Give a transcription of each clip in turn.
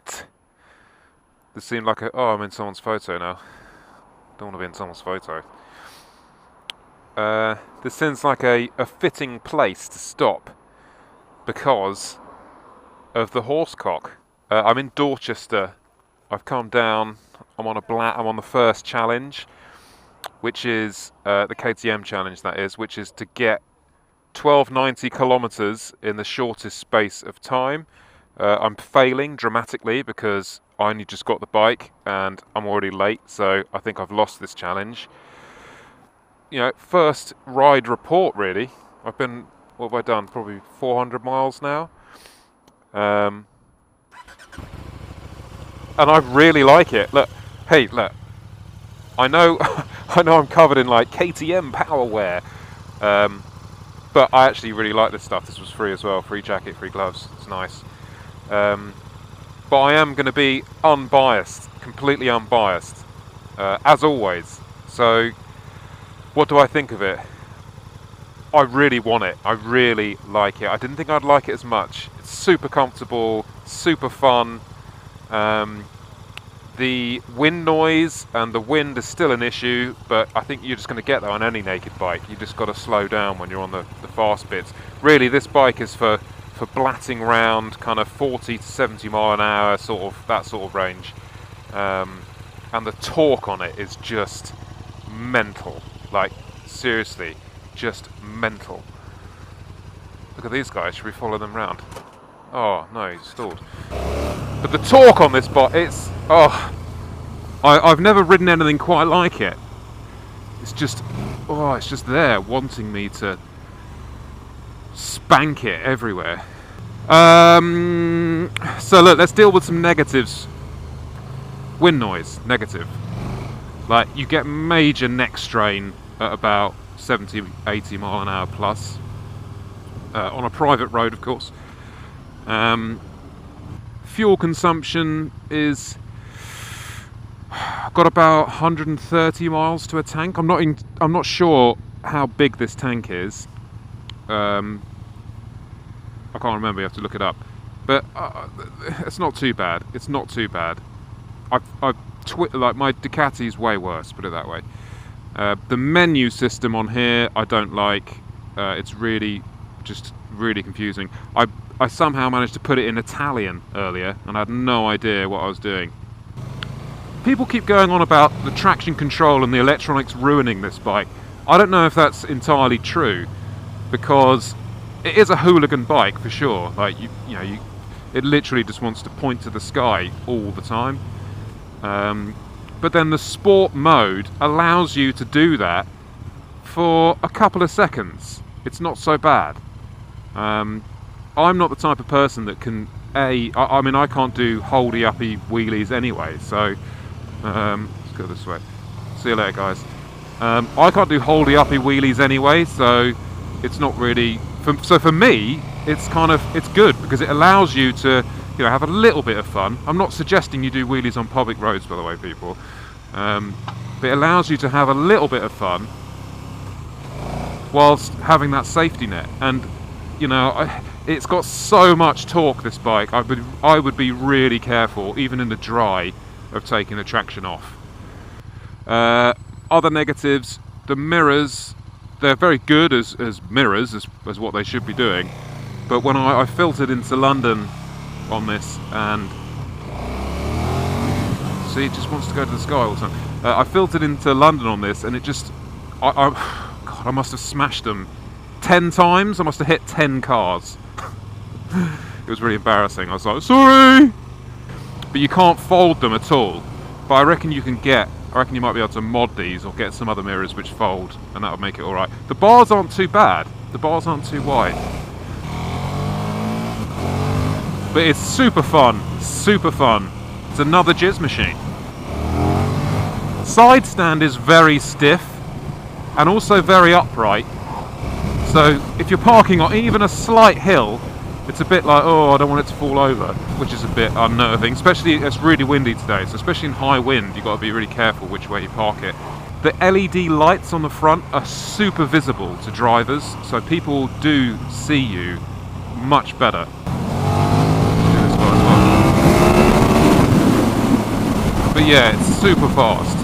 Right. This seemed like I'm in someone's photo now. Don't want to be in someone's photo. This seems like a fitting place to stop because of the horsecock. I'm in Dorchester. I've come down. I'm on the first challenge, which is the KTM challenge. That is, which is to get 1290 kilometers in the shortest space of time. I'm failing dramatically because I only just got the bike and I'm already late, so I think I've lost this challenge. You know, first ride report really. What have I done? Probably 400 miles now. And I really like it. Look, hey, look. I know I'm covered in like KTM powerwear. But I actually really like this stuff. This was free as well. Free jacket, free gloves. It's nice. But I am going to be unbiased, completely unbiased, as always. So, what do I think of it? I really want it. I really like it. I didn't think I'd like it as much. It's super comfortable, super fun. The wind noise and the wind is still an issue, but I think you're just going to get that on any naked bike. You just got to slow down when you're on the fast bits. Really, this bike is for blatting round, kind of 40 to 70 mile an hour, that sort of range. And the torque on it is just mental. Like, seriously, just mental. Look at these guys. Should we follow them round? Oh, no, he's stalled. But the torque on this bike, I've never ridden anything quite like it. It's just there, wanting me to spank it everywhere. So look, let's deal with some negatives. Wind noise, negative. Like, you get major neck strain at about 70, 80 mile an hour plus. On a private road, of course. Fuel consumption is got about 130 miles to a tank. I'm not sure how big this tank is. I can't remember. You have to look it up. But it's not too bad. It's not too bad. Like, my Ducati's way worse. Put it that way. The menu system on here I don't like. It's really confusing. I somehow managed to put it in Italian earlier and I had no idea what I was doing. People keep going on about the traction control and the electronics ruining this bike. I don't know if that's entirely true, because it is a hooligan bike for sure. Like, it literally just wants to point to the sky all the time. But then the sport mode allows you to do that for a couple of seconds. It's not so bad. I'm not the type of person that can I can't do holdy-uppy wheelies anyway, so let's go this way. See you later, guys. I can't do holdy-uppy wheelies anyway, so it's not really so for me it's good because it allows you to have a little bit of fun. I'm not suggesting you do wheelies on public roads, by the way, people, but it allows you to have a little bit of fun whilst having that safety net. And it's got so much torque, this bike. I would be really careful, even in the dry, of taking the traction off. Other negatives, the mirrors, they're very good as mirrors, as what they should be doing. But when I filtered into London on this, and see, it just wants to go to the sky all the time. I filtered into London on this, and it just, God, I must have smashed them 10 times. I must have hit 10 cars. It was really embarrassing. I was like, sorry! But you can't fold them at all. But I reckon you might be able to mod these or get some other mirrors which fold, and that would make it alright. The bars aren't too bad. The bars aren't too wide. But it's super fun. Super fun. It's another jizz machine. Side stand is very stiff and also very upright. So if you're parking on even a slight hill, it's a bit like, I don't want it to fall over, which is a bit unnerving. Especially, it's really windy today, so especially in high wind, you've got to be really careful which way you park it. The LED lights on the front are super visible to drivers, so people do see you much better. Do this one as well. But yeah, it's super fast.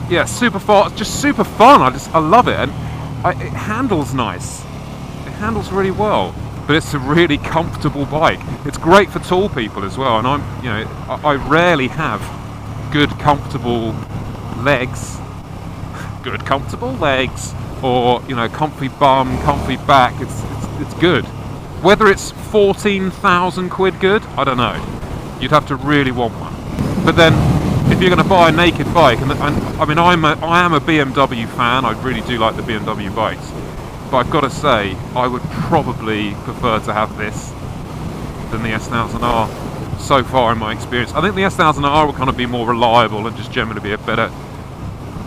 Yeah, super fast, just super fun. I love it, and it handles nice. It handles really well, but it's a really comfortable bike. It's great for tall people as well, and I rarely have good comfortable legs, or comfy bum, comfy back. It's good. Whether it's 14,000 quid good, I don't know. You'd have to really want one. But then, if you're going to buy a naked bike, and I mean, I am a BMW fan. I really do like the BMW bikes, but I've got to say, I would probably prefer to have this than the S1000R. So far in my experience, I think the S1000R will kind of be more reliable and just generally be a better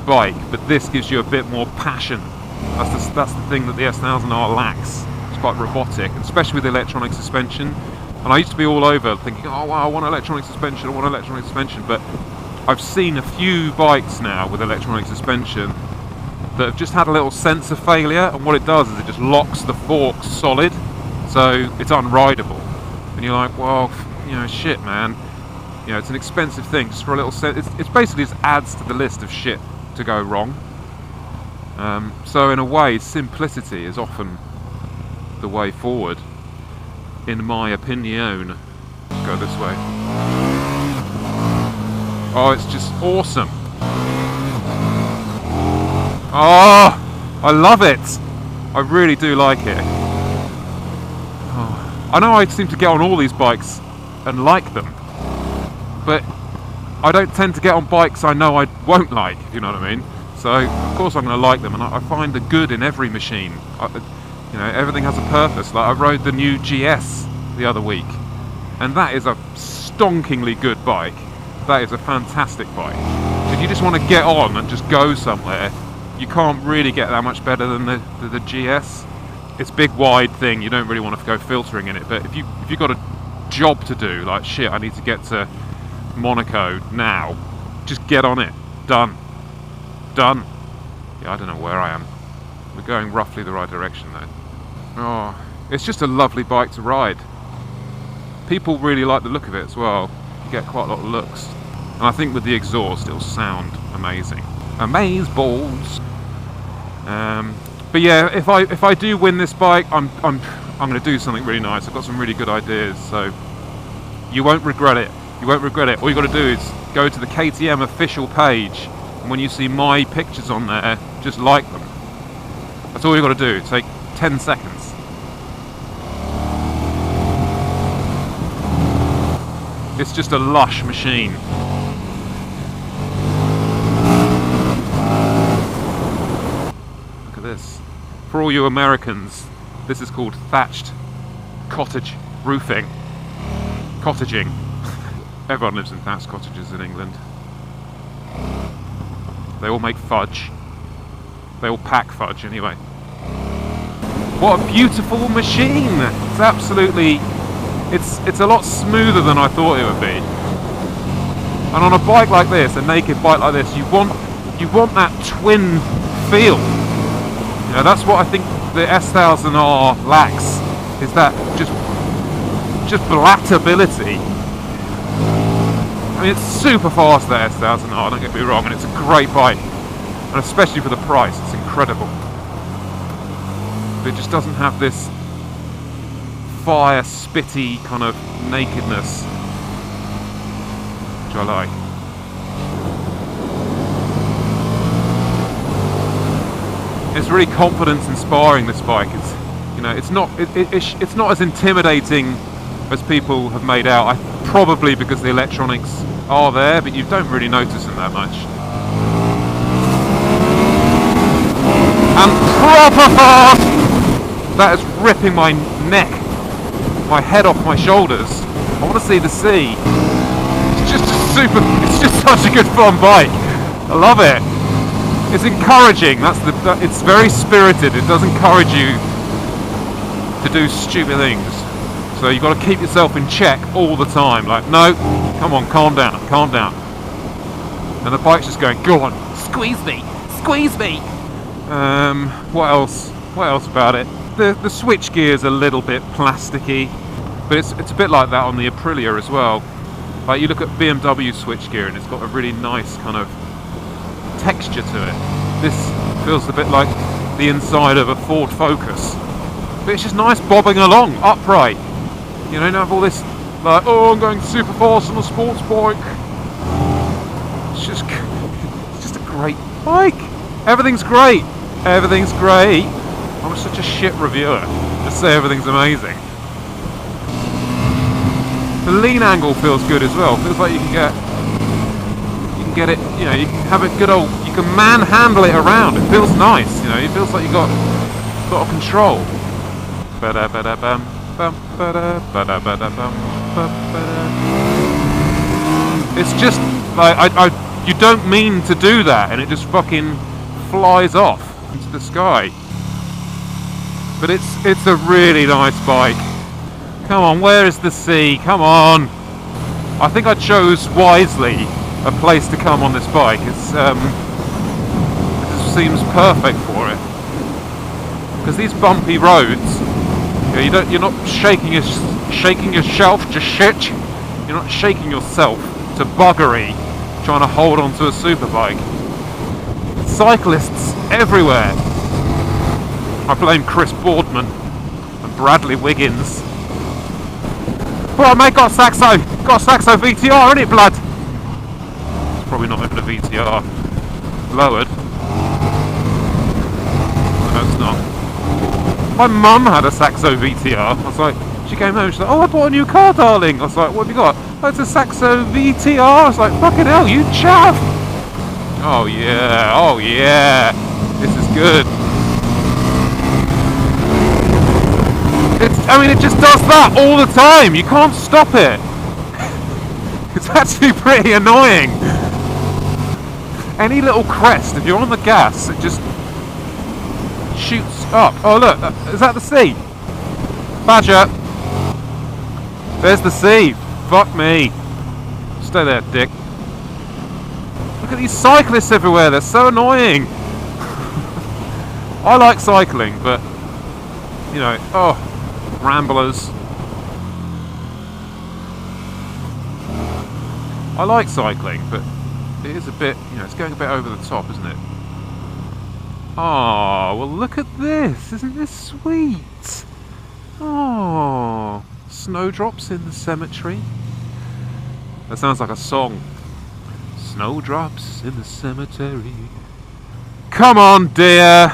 bike, but this gives you a bit more passion. That's the thing that the S1000R lacks. It's quite robotic, especially with electronic suspension. And I used to be all over thinking, oh wow, I want electronic suspension, but I've seen a few bikes now with electronic suspension that have just had a little sensor failure, and what it does is it just locks the forks solid, so it's unrideable. And you're like, well, shit, man. It's an expensive thing just for a little it's basically just adds to the list of shit to go wrong. So in a way, simplicity is often the way forward, in my opinion. Let's go this way. Oh, it's just awesome. Oh, I love it. I really do like it. Oh, I know I seem to get on all these bikes and like them, but I don't tend to get on bikes I know I won't like, if you know what I mean. So of course I'm going to like them, and I find the good in every machine. Everything has a purpose. Like I rode the new GS the other week, and that is a stonkingly good bike. That is a fantastic bike. If you just want to get on and just go somewhere, you can't really get that much better than the GS. It's a big wide thing, you don't really want to go filtering in it, but if you've got a job to do, like shit, I need to get to Monaco now, just get on it. Done. Yeah, I don't know where I am. We're going roughly the right direction though. Oh, it's just a lovely bike to ride. People really like the look of it as well. You get quite a lot of looks, and I think with the exhaust it'll sound amazing. Amaze balls. But yeah, if I do win this bike, I'm going to do something really nice. I've got some really good ideas, so you won't regret it. All you got to do is go to the KTM official page, and when you see my pictures on there, just like them. That's all you got to do. Take 10 seconds. It's just a lush machine. Look at this. For all you Americans, this is called thatched cottage roofing. Cottaging. Everyone lives in thatched cottages in England. They all make fudge. They all pack fudge anyway. What a beautiful machine! It's absolutely... It's a lot smoother than I thought it would be. And on a bike like this, a naked bike like this, you want that twin feel. That's what I think the S1000R lacks, is that just blatability. I mean, it's super fast, the S1000R, don't get me wrong, and it's a great bike. And especially for the price, it's incredible. But it just doesn't have this fire spitty kind of nakedness, which I like. It's really confidence inspiring, this bike. It's not as intimidating as people have made out. Probably because the electronics are there, but you don't really notice them that much. And proper fast! That is ripping my neck, my head off my shoulders. I want to see the sea. It's just such a good fun bike. I love it. It's encouraging. It's very spirited. It does encourage you to do stupid things. So you've got to keep yourself in check all the time. Like, no, come on, calm down. And the bike's just going, go on, squeeze me. What else about it? The switch gear's a little bit plasticky, but it's a bit like that on the Aprilia as well. Like you look at BMW switchgear and it's got a really nice kind of texture to it. This feels a bit like the inside of a Ford Focus. But it's just nice bobbing along, upright. You know, you don't have all this like, oh, I'm going super fast on a sports bike. It's just a great bike. Everything's great. Everything's great. I'm such a shit reviewer. Just say everything's amazing. The lean angle feels good as well. Feels like you can get it. You know, you can have a good old. You can manhandle it around. It feels nice. You know, it feels like you got a lot of control. It's just like you don't mean to do that, and it just fucking flies off into the sky. But it's a really nice bike. Come on, where is the sea? Come on. I think I chose wisely a place to come on this bike. It seems perfect for it. Because these bumpy roads, you know, you're not shaking yourself to shit. You're not shaking yourself to buggery trying to hold onto a superbike. Cyclists everywhere. I blame Chris Boardman and Bradley Wiggins. Well, mate, got a Saxo VTR, innit, blood? It's probably not even a VTR. Lowered. No, it's not. My mum had a Saxo VTR. I was like, she came home, she's like, oh, I bought a new car, darling. I was like, what have you got? Oh, it's a Saxo VTR. I was like, fucking hell, you chav. Oh yeah, this is good. It just does that all the time. You can't stop it. It's actually pretty annoying. Any little crest, if you're on the gas, it just shoots up. Oh look, is that the sea? Badger. There's the sea. Fuck me. Stay there, dick. Look at these cyclists everywhere. They're so annoying. I like cycling, but you know, ramblers. I like cycling, but it is a bit, you know, it's going a bit over the top, isn't it? Oh, well look at this. Isn't this sweet? Oh, snowdrops in the cemetery. That sounds like a song. Snowdrops in the cemetery. Come on, dear.